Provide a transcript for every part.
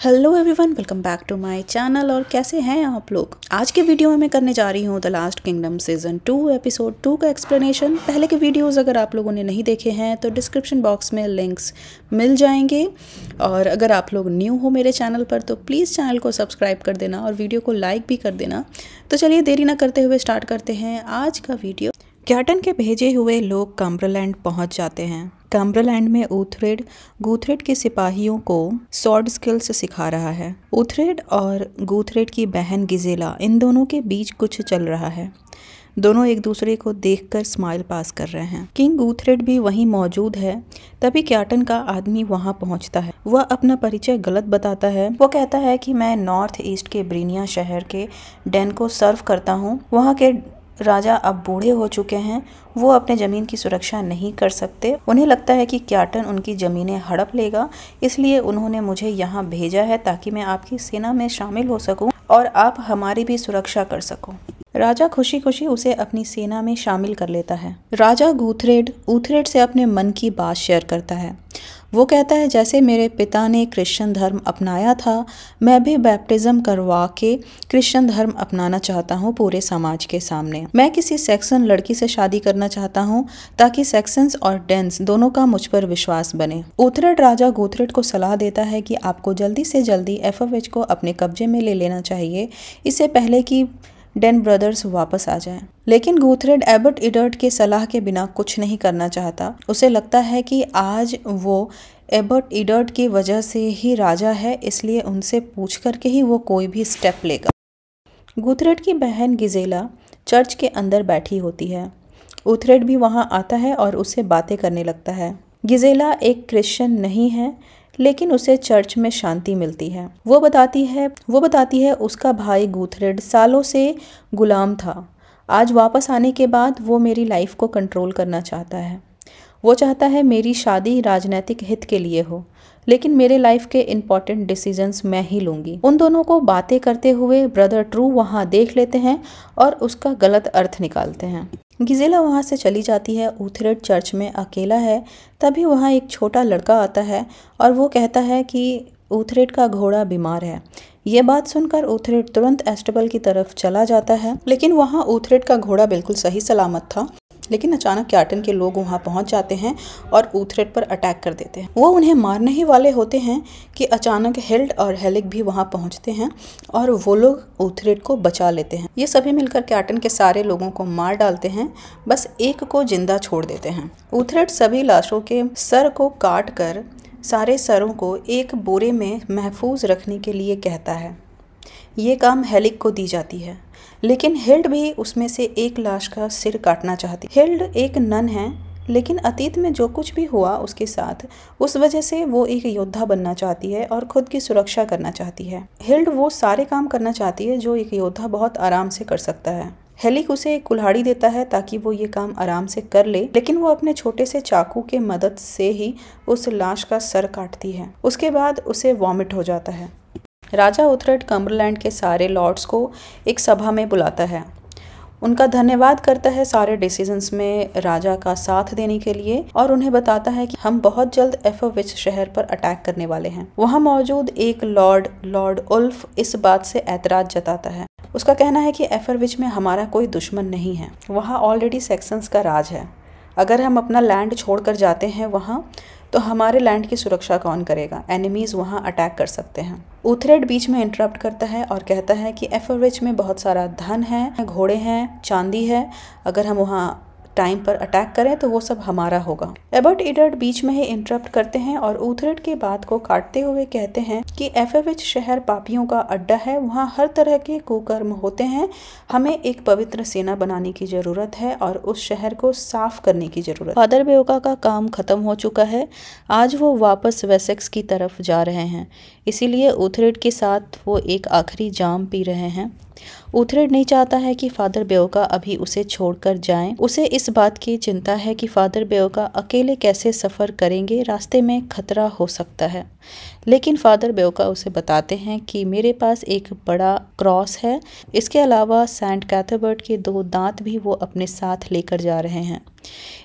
Hello everyone, welcome back to my channel. और कैसे हैं आप लोग। आज के वीडियो में मैं करने जा रही हूँ the last kingdom season 2 episode 2 का एक्सप्लेनेशन। पहले के वीडियोस अगर आप लोगों ने नहीं देखे हैं तो डिस्क्रिप्शन बॉक्स में लिंक्स मिल जाएंगे। और अगर आप लोग न्यू हो मेरे चैनल पर तो प्लीज़ चैनल को सब्सक्राइब कर देना और वीडियो को लाइक भी कर देना। तो चलिए देरी ना करते हुए स्टार्ट करते हैं आज का वीडियो। क्याटन के भेजे हुए लोग कम्बरलैंड पहुंच जाते हैं। कम्बरलैंड में ऊथरेड गूथरेड के सिपाहियों को स्वॉर्ड स्किल्स सिखा रहा है। ऊथरेड और गूथरेड की बहन गिजेला, इन दोनों के बीच कुछ चल रहा है। दोनों एक दूसरे को देखकर स्माइल पास कर रहे हैं। किंग गूथरेड भी वहीं मौजूद है। तभी क्याटन का आदमी वहां पहुंचता है। वह अपना परिचय गलत बताता है। वो कहता है कि मैं नॉर्थ ईस्ट के ब्रीनिया शहर के डेन को सर्व करता हूँ। वहाँ के राजा अब बूढ़े हो चुके हैं। वो अपने ज़मीन की सुरक्षा नहीं कर सकते। उन्हें लगता है कि क्याटन उनकी ज़मीनें हड़प लेगा, इसलिए उन्होंने मुझे यहाँ भेजा है ताकि मैं आपकी सेना में शामिल हो सकूं और आप हमारी भी सुरक्षा कर सको। राजा खुशी खुशी उसे अपनी सेना में शामिल कर लेता है। राजा गूथरेड ऊथरेड से अपने मन की बात शेयर करता है। वो कहता है, जैसे मेरे पिता ने क्रिश्चियन धर्म अपनाया था, मैं भी बैप्टिज्म करवा के क्रिश्चियन धर्म अपनाना चाहता हूँ पूरे समाज के सामने। मैं किसी सेक्सन लड़की से शादी करना चाहता हूँ ताकि सेक्सन्स और डेंस दोनों का मुझ पर विश्वास बने। ऊथरेड राजा गूथरेड को सलाह देता है कि आपको जल्दी से जल्दी एफएच को अपने कब्जे में ले लेना चाहिए, इससे पहले कि डेन ब्रदर्स वापस आ जाएं। लेकिन गूथरेड एबर्ट इडर्ट के सलाह के बिना कुछ नहीं करना चाहता। उसे लगता है कि आज वो एबर्ट इडर्ट की वजह से ही राजा है, इसलिए उनसे पूछ करके ही वो कोई भी स्टेप लेगा। गूथरेड की बहन गिजेला चर्च के अंदर बैठी होती है। ऊथरेड भी वहाँ आता है और उससे बातें करने लगता है। गिजेला एक क्रिश्चियन नहीं है, लेकिन उसे चर्च में शांति मिलती है। वो बताती है उसका भाई गूथरेड सालों से गुलाम था। आज वापस आने के बाद वो मेरी लाइफ को कंट्रोल करना चाहता है। वो चाहता है मेरी शादी राजनीतिक हित के लिए हो, लेकिन मेरे लाइफ के इम्पोर्टेंट डिसीजंस मैं ही लूँगी। उन दोनों को बातें करते हुए ब्रदर ट्रू वहाँ देख लेते हैं और उसका गलत अर्थ निकालते हैं। गिजेला वहाँ से चली जाती है। ऊथरेड चर्च में अकेला है। तभी वहाँ एक छोटा लड़का आता है और वो कहता है कि ऊथरेड का घोड़ा बीमार है। ये बात सुनकर ऊथरेड तुरंत एस्टेबल की तरफ चला जाता है, लेकिन वहाँ ऊथरेड का घोड़ा बिल्कुल सही सलामत था। लेकिन अचानक क्याटन के लोग वहाँ पहुँच जाते हैं और ऊथरेड पर अटैक कर देते हैं। वो उन्हें मारने ही वाले होते हैं कि अचानक हिल्ड और हेलिक भी वहाँ पहुँचते हैं और वो लोग ऊथरेड को बचा लेते हैं। ये सभी मिलकर क्याटन के सारे लोगों को मार डालते हैं, बस एक को जिंदा छोड़ देते हैं। ऊथरेड सभी लाशों के सर को काट कर सारे सरों को एक बोरे में महफूज रखने के लिए कहता है। ये काम हेलिक को दी जाती है, लेकिन हिल्ड भी उसमें से एक लाश का सिर काटना चाहती। हिल्ड एक नन है, लेकिन अतीत में जो कुछ भी हुआ उसके साथ, उस वजह से वो एक योद्धा बनना चाहती है और खुद की सुरक्षा करना चाहती है। हिल्ड वो सारे काम करना चाहती है जो एक योद्धा बहुत आराम से कर सकता है। हेलिक उसे एक कुल्हाड़ी देता है ताकि वो ये काम आराम से कर ले, लेकिन वो अपने छोटे से चाकू के मदद से ही उस लाश का सर काटती है। उसके बाद उसे वॉमिट हो जाता है। राजा ऊथरेड कम्बरलैंड के सारे लॉर्ड्स को एक सभा में बुलाता है। उनका धन्यवाद करता है सारे डिसीजंस में राजा का साथ देने के लिए और उन्हें बताता है कि हम बहुत जल्द एफएच शहर पर अटैक करने वाले हैं। वहां मौजूद एक लॉर्ड उल्फ इस बात से ऐतराज जताता है। उसका कहना है कि एफएच में हमारा कोई दुश्मन नहीं है। वहाँ ऑलरेडी सेक्सन्स का राज है। अगर हम अपना लैंड छोड़कर जाते हैं वहाँ, तो हमारे लैंड की सुरक्षा कौन करेगा। एनिमीज वहाँ अटैक कर सकते हैं। ऊथरेड बीच में इंटरप्ट करता है और कहता है कि एफएच में बहुत सारा धन है, घोड़े हैं, चांदी है। अगर हम वहाँ टाइम पर अटैक करें तो वो सब हमारा होगा। एबर्ट इडर्ट बीच में ही इंटरप्ट करते हैं और ऊथरेड की बात को काटते हुए कहते हैं कि एफएच शहर पापियों का अड्डा है, वहाँ हर तरह के कुकर्म होते हैं। हमें एक पवित्र सेना बनाने की जरूरत है और उस शहर को साफ करने की जरूरत है। फादर बेओका का काम खत्म हो चुका है। आज वो वापस वेसेक्स की तरफ जा रहे हैं, इसीलिए ऊथरेड के साथ वो एक आखिरी जाम पी रहे हैं। ऊथरेड नहीं चाहता है कि फादर बेओका अभी उसे छोड़कर जाएं। उसे इस बात की चिंता है कि फादर बेओका अकेले कैसे सफ़र करेंगे, रास्ते में खतरा हो सकता है। लेकिन फादर बेओका उसे बताते हैं कि मेरे पास एक बड़ा क्रॉस है। इसके अलावा सेंट कैथबर्ट के 2 दांत भी वो अपने साथ लेकर जा रहे हैं।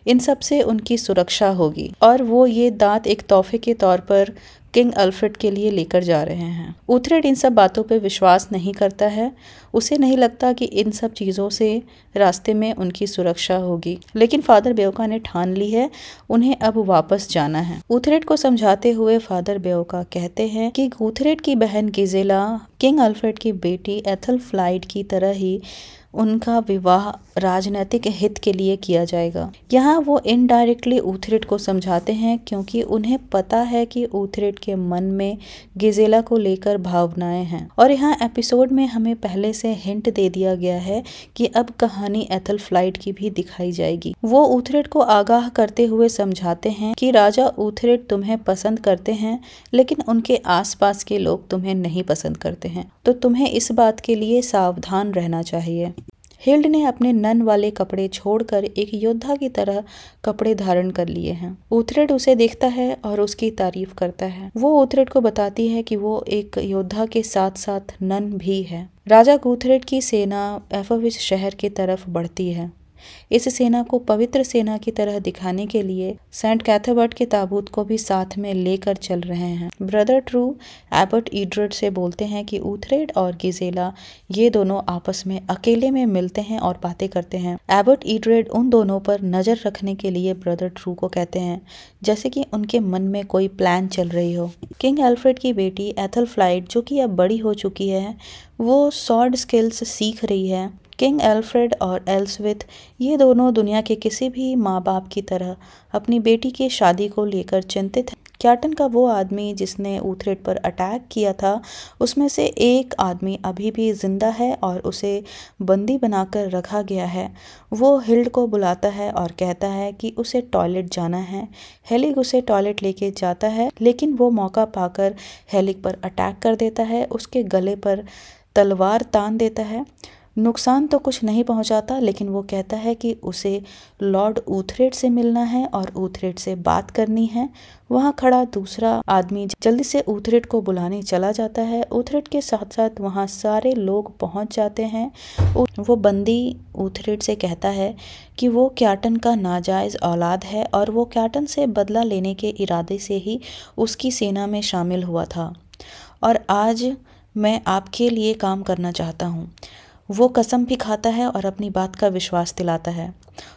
इन सब से उनकी सुरक्षा होगी और वो ये दांत एक तोहफे के तौर पर किंग अल्फ्रेड के लिए लेकर जा रहे हैं। ऊथरेड इन सब बातों पे विश्वास नहीं करता है। उसे नहीं लगता कि इन सब चीज़ों से रास्ते में उनकी सुरक्षा होगी, लेकिन फादर बेओका ने ठान ली है, उन्हें अब वापस जाना है। ऊथरेड को समझाते हुए फादर बेओका कहते हैं कि ऊथरेड की बहन गिजेला किंग अल्फ्रेड की बेटी एथलफ्लाइड की तरह ही उनका विवाह राजनीतिक हित के लिए किया जाएगा। यहाँ वो इनडायरेक्टली ऊथरेड को समझाते हैं क्योंकि उन्हें पता है कि ऊथरेड के मन में गिजेला को लेकर भावनाएं हैं और यहाँ एपिसोड में हमें पहले से हिंट दे दिया गया है कि अब कहानी एथलफ्लाइड की भी दिखाई जाएगी। वो ऊथरेड को आगाह करते हुए समझाते हैं कि राजा ऊथरेड तुम्हें पसंद करते हैं, लेकिन उनके आसपास के लोग तुम्हें नहीं पसंद करते हैं, तो तुम्हें इस बात के लिए सावधान रहना चाहिए। हिल्ड ने अपने नन वाले कपड़े छोड़कर एक योद्धा की तरह कपड़े धारण कर लिए हैं। ऊथरेड उसे देखता है और उसकी तारीफ करता है। वो ऊथरेड को बताती है कि वो एक योद्धा के साथ साथ नन भी है। राजा ऊथरेड की सेना एफोविच शहर की तरफ बढ़ती है। इस सेना को पवित्र सेना की तरह दिखाने के लिए सेंट कैथबर्ट के ताबूत को भी साथ में लेकर चल रहे हैं। ब्रदर ट्रू एबट ईड्रेड से बोलते हैं कि ऊथरेड और गिजेला ये दोनों आपस में अकेले में मिलते हैं और बातें करते हैं। एबट ईड्रेड उन दोनों पर नजर रखने के लिए ब्रदर ट्रू को कहते हैं, जैसे कि उनके मन में कोई प्लान चल रही हो। किंग अल्फ्रेड की बेटी एथलफ्लाइड, जो कि अब बड़ी हो चुकी है, वो सॉर्ड स्किल्स सीख रही है। किंग एल्फ्रेड और एल्सविथ ये दोनों दुनिया के किसी भी माँ बाप की तरह अपनी बेटी की शादी को लेकर चिंतित हैं। कैटन का वो आदमी जिसने ऊथरेड पर अटैक किया था, उसमें से एक आदमी अभी भी जिंदा है और उसे बंदी बनाकर रखा गया है। वो हिल्ड को बुलाता है और कहता है कि उसे टॉयलेट जाना है। हेलिग उसे टॉयलेट लेके जाता है, लेकिन वो मौका पाकर हेलिग पर अटैक कर देता है, उसके गले पर तलवार तान देता है। नुकसान तो कुछ नहीं पहुंचाता, लेकिन वो कहता है कि उसे लॉर्ड ऊथरेड से मिलना है और ऊथरेड से बात करनी है। वहाँ खड़ा दूसरा आदमी जल्दी से ऊथरेड को बुलाने चला जाता है। ऊथरेड के साथ साथ वहाँ सारे लोग पहुँच जाते हैं। वो बंदी ऊथरेड से कहता है कि वो कैटन का नाजायज़ औलाद है और वो कैटन से बदला लेने के इरादे से ही उसकी सेना में शामिल हुआ था और आज मैं आपके लिए काम करना चाहता हूँ। वो कसम भी खाता है और अपनी बात का विश्वास दिलाता है।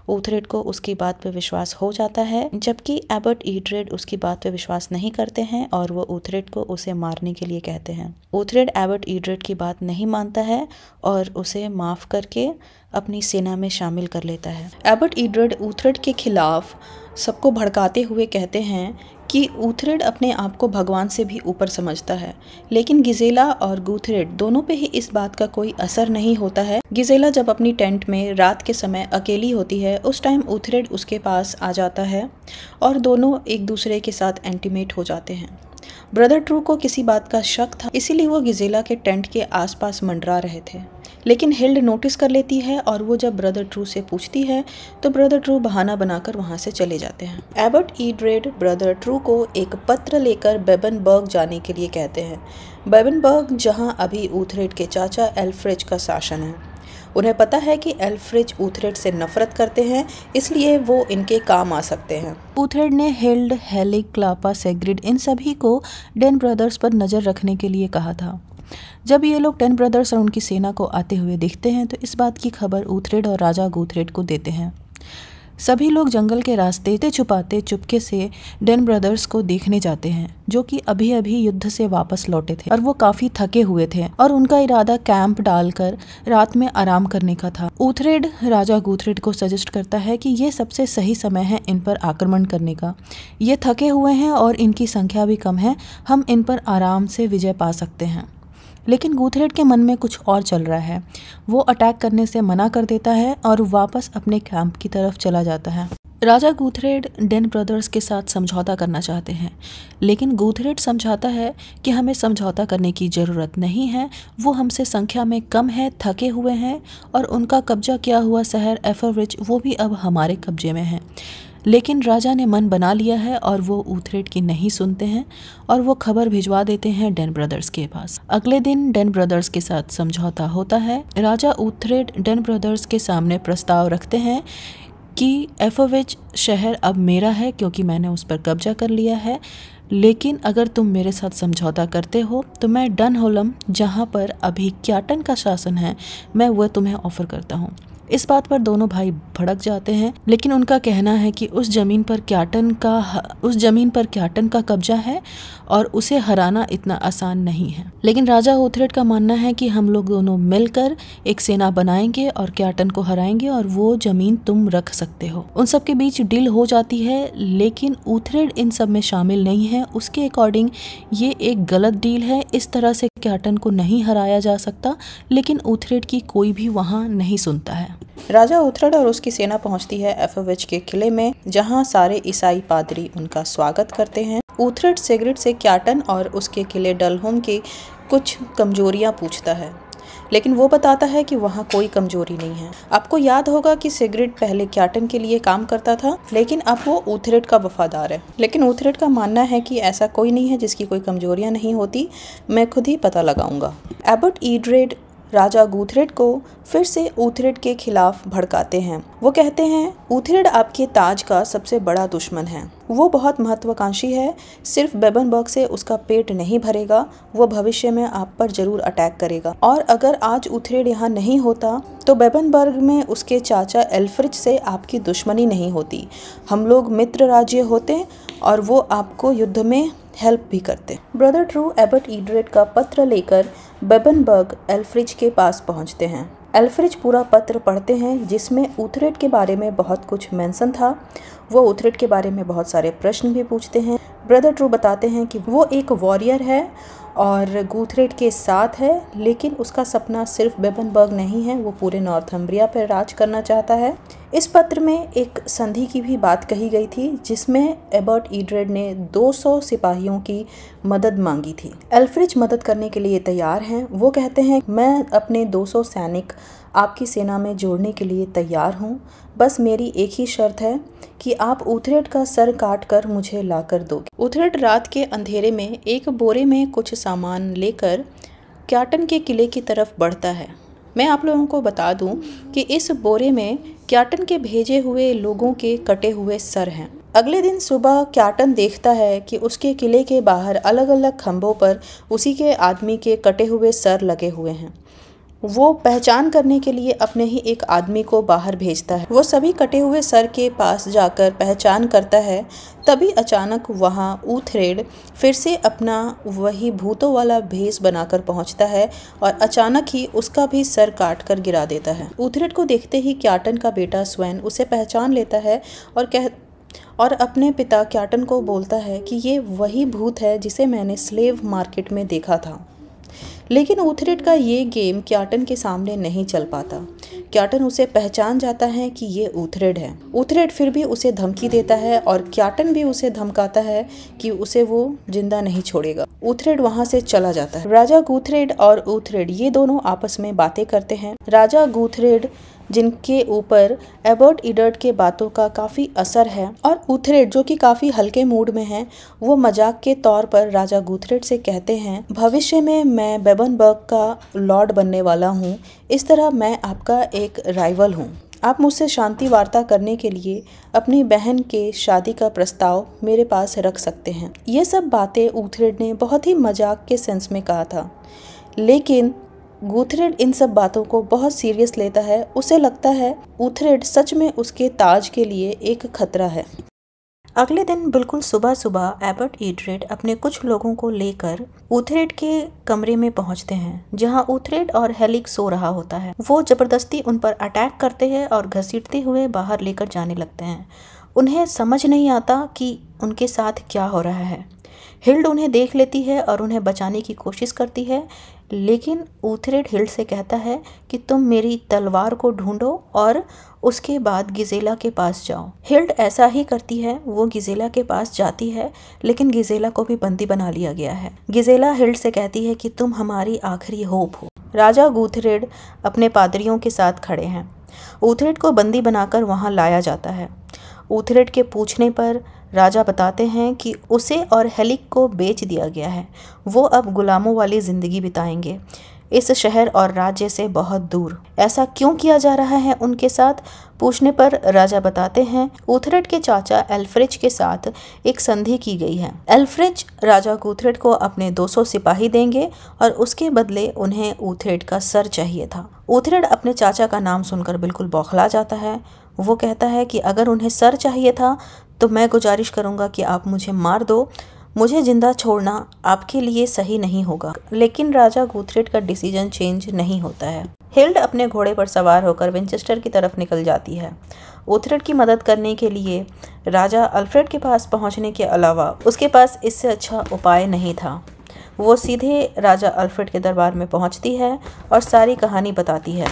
ऊथरेड को उसकी बात पे विश्वास हो जाता है, जबकि एबट ईड्रेड उसकी बात पे विश्वास नहीं करते हैं और वो ऊथरेड को उसे मारने के लिए कहते हैं। ऊथरेड एबट ईड्रेड की बात नहीं मानता है और उसे माफ़ करके अपनी सेना में शामिल कर लेता है। एबट ईड्रेड ऊथरेड के खिलाफ सबको भड़काते हुए कहते हैं कि ऊथरेड अपने आप को भगवान से भी ऊपर समझता है, लेकिन गिजेला और गूथरेड दोनों पे ही इस बात का कोई असर नहीं होता है। गिजेला जब अपनी टेंट में रात के समय अकेली होती है, उस टाइम ऊथरेड उसके पास आ जाता है और दोनों एक दूसरे के साथ इंटीमेट हो जाते हैं। ब्रदर ट्रू को किसी बात का शक था, इसीलिए वो गिजेला के टेंट के आसपास मंडरा रहे थे, लेकिन हिल्ड नोटिस कर लेती है और वो जब ब्रदर ट्रू से पूछती है तो ब्रदर ट्रू बहाना बनाकर वहाँ से चले जाते हैं। एबट ईड्रेड ब्रदर ट्रू को एक पत्र लेकर बेबनबर्ग जाने के लिए कहते हैं। बेबनबर्ग जहाँ अभी ऊथरेड के चाचा एल्फ्रेज का शासन है। उन्हें पता है कि एल्फ्रेज ऊथरेड से नफरत करते हैं, इसलिए वो इनके काम आ सकते हैं। ऊथरेड ने हिल्ड, हेलिग, क्लापा, सेग्रिड इन सभी को डेन ब्रदर्स पर नज़र रखने के लिए कहा था। जब ये लोग डेन ब्रदर्स और उनकी सेना को आते हुए देखते हैं तो इस बात की खबर ऊथरेड और राजा गूथरेड को देते हैं। सभी लोग जंगल के रास्ते छुपाते चुपके से डेन ब्रदर्स को देखने जाते हैं, जो कि अभी अभी युद्ध से वापस लौटे थे और वो काफी थके हुए थे और उनका इरादा कैंप डालकर रात में आराम करने का था। ऊथरेड राजा गूथरेड को सजेस्ट करता है कि ये सबसे सही समय है इन पर आक्रमण करने का। ये थके हुए हैं और इनकी संख्या भी कम है, हम इन पर आराम से विजय पा सकते हैं। लेकिन गूथरेड के मन में कुछ और चल रहा है। वो अटैक करने से मना कर देता है और वापस अपने कैंप की तरफ चला जाता है। राजा गूथरेड डेन ब्रदर्स के साथ समझौता करना चाहते हैं, लेकिन गूथरेड समझाता है कि हमें समझौता करने की ज़रूरत नहीं है, वो हमसे संख्या में कम है, थके हुए हैं और उनका कब्जा किया हुआ शहर एफोविच वो भी अब हमारे कब्जे में है। लेकिन राजा ने मन बना लिया है और वो ऊथरेड की नहीं सुनते हैं और वो खबर भिजवा देते हैं डेन ब्रदर्स के पास। अगले दिन डेन ब्रदर्स के साथ समझौता होता है। राजा ऊथरेड डेन ब्रदर्स के सामने प्रस्ताव रखते हैं कि एफोविच शहर अब मेरा है क्योंकि मैंने उस पर कब्जा कर लिया है, लेकिन अगर तुम मेरे साथ समझौता करते हो तो मैं डनहोलम, जहाँ पर अभी क्याटन का शासन है, मैं वह तुम्हें ऑफर करता हूँ। इस बात पर दोनों भाई भड़क जाते हैं, लेकिन उनका कहना है कि उस जमीन पर क्याटन का कब्जा है और उसे हराना इतना आसान नहीं है। लेकिन राजा ऊथरेड का मानना है कि हम लोग दोनों मिलकर एक सेना बनाएंगे और क्याटन को हराएंगे और वो जमीन तुम रख सकते हो। उन सब के बीच डील हो जाती है, लेकिन ऊथरेड इन सब में शामिल नहीं है। उसके अकॉर्डिंग ये एक गलत डील है, इस तरह से क्याटन को नहीं हराया जा सकता, लेकिन ऊथरेड की कोई भी वहाँ नहीं सुनता है। राजा ऊथरेड और उसकी सेना पहुंचती है एफोविच के किले में, जहां सारे ईसाई पादरी उनका स्वागत करते हैं। ऊथरेड सिगरेट से क्याटन और उसके किले डनहोलम की कुछ कमजोरियां पूछता है, लेकिन वो बताता है कि वहाँ कोई कमजोरी नहीं है। आपको याद होगा कि सिगरेट पहले क्याटन के लिए काम करता था, लेकिन अब वो ऊथरेड का वफादार है। लेकिन ऊथरेड का मानना है कि ऐसा कोई नहीं है जिसकी कोई कमजोरियां नहीं होती, मैं खुद ही पता लगाऊंगा। एबर्ट ईड्रेड राजा गूथरेड को फिर से ऊथरेड के खिलाफ भड़काते हैं। वो कहते हैं ऊथरेड आपके ताज का सबसे बड़ा दुश्मन है, वो बहुत महत्वाकांक्षी है, सिर्फ बेबनबर्ग से उसका पेट नहीं भरेगा, वो भविष्य में आप पर जरूर अटैक करेगा। और अगर आज ऊथरेड यहाँ नहीं होता तो बेबनबर्ग में उसके चाचा एल्फ्रिज से आपकी दुश्मनी नहीं होती, हम लोग मित्र राज्य होते और वो आपको युद्ध में हेल्प भी करते। ब्रदर ट्रू एबर्ट ईड्रेड का पत्र लेकर बेबनबर्ग एल्फ्रिज के पास पहुंचते हैं। एल्फ्रिज पूरा पत्र पढ़ते हैं, जिसमें ऊथरेड के बारे में बहुत कुछ मेंशन था। वो ऊथरेड के बारे में बहुत सारे प्रश्न भी पूछते हैं। ब्रदर ट्रू बताते हैं कि वो एक वॉरियर है और गूथरेड के साथ है, लेकिन उसका सपना सिर्फ बेबनबर्ग नहीं है, वो पूरे नॉर्थम्ब्रिया पर राज करना चाहता है। इस पत्र में एक संधि की भी बात कही गई थी, जिसमें एबर्ट ईड्रेड ने 200 सिपाहियों की मदद मांगी थी। एल्फ्रिज मदद करने के लिए तैयार हैं। वो कहते हैं मैं अपने 200 सैनिक आपकी सेना में जोड़ने के लिए तैयार हूँ, बस मेरी एक ही शर्त है कि आप ऊथरेड का सर काट कर मुझे ला कर दोगे। ऊथरेड रात के अंधेरे में एक बोरे में कुछ सामान लेकर क्याटन के किले की तरफ बढ़ता है। मैं आप लोगों को बता दूं कि इस बोरे में क्याटन के भेजे हुए लोगों के कटे हुए सर हैं। अगले दिन सुबह क्याटन देखता है कि उसके किले के बाहर अलग अलग खंभों पर उसी के आदमी के कटे हुए सर लगे हुए हैं। वो पहचान करने के लिए अपने ही एक आदमी को बाहर भेजता है। वो सभी कटे हुए सर के पास जाकर पहचान करता है। तभी अचानक वहाँ ऊथरेड फिर से अपना वही भूतों वाला भेष बनाकर पहुँचता है और अचानक ही उसका भी सर काट कर गिरा देता है। ऊथरेड को देखते ही क्याटन का बेटा स्वैन उसे पहचान लेता है और अपने पिता क्याटन को बोलता है कि ये वही भूत है जिसे मैंने स्लेव मार्केट में देखा था। लेकिन ऊथरेड का ये गेम क्याटन के सामने नहीं चल पाता। क्याटन उसे पहचान जाता है कि ये ऊथरेड है। ऊथरेड फिर भी उसे धमकी देता है और क्याटन भी उसे धमकाता है कि उसे वो जिंदा नहीं छोड़ेगा। ऊथरेड वहाँ से चला जाता है। राजा गूथरेड और ऊथरेड ये दोनों आपस में बातें करते हैं। राजा गूथरेड जिनके ऊपर एबर्ट ईड्रेड के बातों का काफ़ी असर है, और ऊथरेड जो कि काफ़ी हल्के मूड में हैं, वो मजाक के तौर पर राजा गूथरेड से कहते हैं भविष्य में मैं बेबनबर्ग का लॉर्ड बनने वाला हूँ, इस तरह मैं आपका एक राइवल हूँ। आप मुझसे शांति वार्ता करने के लिए अपनी बहन के शादी का प्रस्ताव मेरे पास रख सकते हैं। ये सब बातें ऊथरेड ने बहुत ही मजाक के सेंस में कहा था, लेकिन गूथरेड इन सब बातों को बहुत सीरियस लेता है। उसे लगता है ऊथरेड सच में उसके ताज के लिए एक खतरा है। अगले दिन बिल्कुल सुबह सुबह एबर्ट ईड्रेड अपने कुछ लोगों को लेकर ऊथरेड के कमरे में पहुंचते हैं, जहां ऊथरेड और हेलिक सो रहा होता है। वो जबरदस्ती उन पर अटैक करते हैं और घसीटते हुए बाहर लेकर जाने लगते हैं। उन्हें समझ नहीं आता कि उनके साथ क्या हो रहा है। हिल्ड उन्हें देख लेती है और उन्हें बचाने की कोशिश करती है, लेकिन ऊथरेड हिल्ड से कहता है कि तुम मेरी तलवार को ढूंढो और उसके बाद गिजेला के पास जाओ। हिल्ड ऐसा ही करती है। वो गिजेला के पास जाती है, लेकिन गिजेला को भी बंदी बना लिया गया है। गिजेला हिल्ड से कहती है कि तुम हमारी आखिरी होप हो। राजा गूथरेड अपने पादरियों के साथ खड़े हैं। ऊथरेड को बंदी बनाकर वहां लाया जाता है। ऊथरेड के पूछने पर राजा बताते हैं कि उसे और हेलिक को बेच दिया गया है, वो अब गुलामों वाली ज़िंदगी बिताएंगे। इस शहर और राज्य से बहुत दूर। ऐसा क्यों किया जा रहा है उनके साथ पूछने पर राजा बताते हैं ऊथरेड के चाचा एल्फ्रिज के साथ एक संधि की गई है। एल्फ्रिज राजा ऊथरेड को अपने 200 सिपाही देंगे और उसके बदले उन्हें ऊथरेड का सर चाहिए था। ऊथरेड अपने चाचा का नाम सुनकर बिल्कुल बौखला जाता है। वो कहता है कि अगर उन्हें सर चाहिए था तो मैं गुजारिश करूंगा कि आप मुझे मार दो, मुझे जिंदा छोड़ना आपके लिए सही नहीं होगा। लेकिन राजा ऊथरेड का डिसीजन चेंज नहीं होता है। हिल्ड अपने घोड़े पर सवार होकर विंचेस्टर की तरफ निकल जाती है। ऊथरेड की मदद करने के लिए राजा अल्फ्रेड के पास पहुंचने के अलावा उसके पास इससे अच्छा उपाय नहीं था। वो सीधे राजा अल्फ्रेड के दरबार में पहुंचती है और सारी कहानी बताती है।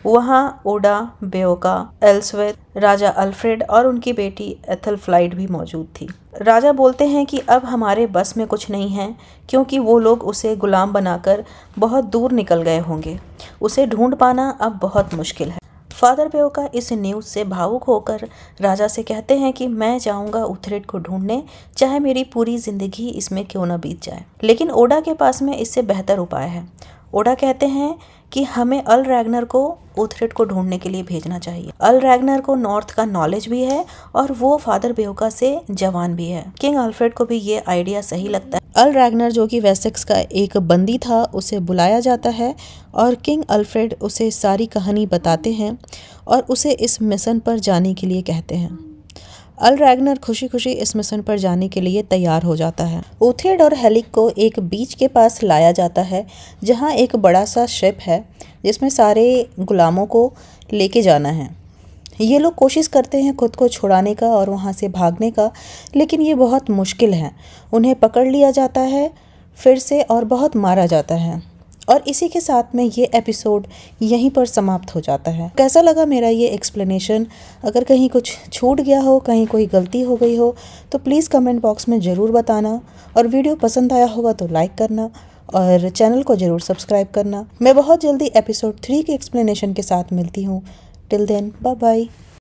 वहाँ ओडा, बेओका, एल्सवेथ, राजा अल्फ्रेड और उनकी बेटी एथलफ्लाइड भी मौजूद थी। राजा बोलते हैं कि अब हमारे बस में कुछ नहीं है क्योंकि वो लोग उसे गुलाम बनाकर बहुत दूर निकल गए होंगे। उसे ढूंढ पाना अब बहुत मुश्किल है। फादर बेओका इस न्यूज़ से भावुक होकर राजा से कहते हैं कि मैं जाऊंगा ऊथरेड को ढूंढने, चाहे मेरी पूरी जिंदगी इसमें क्यों न बीत जाए। लेकिन ओडा के पास में इससे बेहतर उपाय है। ओडा कहते हैं कि हमें अल रैग्नर को ऊथरेड को ढूंढने के लिए भेजना चाहिए। अल रैग्नर को नॉर्थ का नॉलेज भी है और वो फादर बेओका से जवान भी है। किंग अल्फ्रेड को भी ये आइडिया सही लगता है। अल रैग्नर जो कि वेसेक्स का एक बंदी था उसे बुलाया जाता है और किंग अल्फ्रेड उसे सारी कहानी बताते हैं और उसे इस मिशन पर जाने के लिए कहते हैं। अल रैग्नर खुशी खुशी इस मिशन पर जाने के लिए तैयार हो जाता है। ऊथरेड और हेलिक को एक बीच के पास लाया जाता है जहां एक बड़ा सा शिप है जिसमें सारे गुलामों को लेके जाना है। ये लोग कोशिश करते हैं खुद को छुड़ाने का और वहां से भागने का, लेकिन ये बहुत मुश्किल है। उन्हें पकड़ लिया जाता है फिर से और बहुत मारा जाता है। और इसी के साथ में ये एपिसोड यहीं पर समाप्त हो जाता है। कैसा लगा मेरा ये एक्सप्लेनेशन? अगर कहीं कुछ छूट गया हो, कहीं कोई गलती हो गई हो तो प्लीज़ कमेंट बॉक्स में ज़रूर बताना। और वीडियो पसंद आया होगा तो लाइक करना और चैनल को ज़रूर सब्सक्राइब करना। मैं बहुत जल्दी एपिसोड 3 के एक्सप्लेनेशन के साथ मिलती हूँ। Till then bye bye.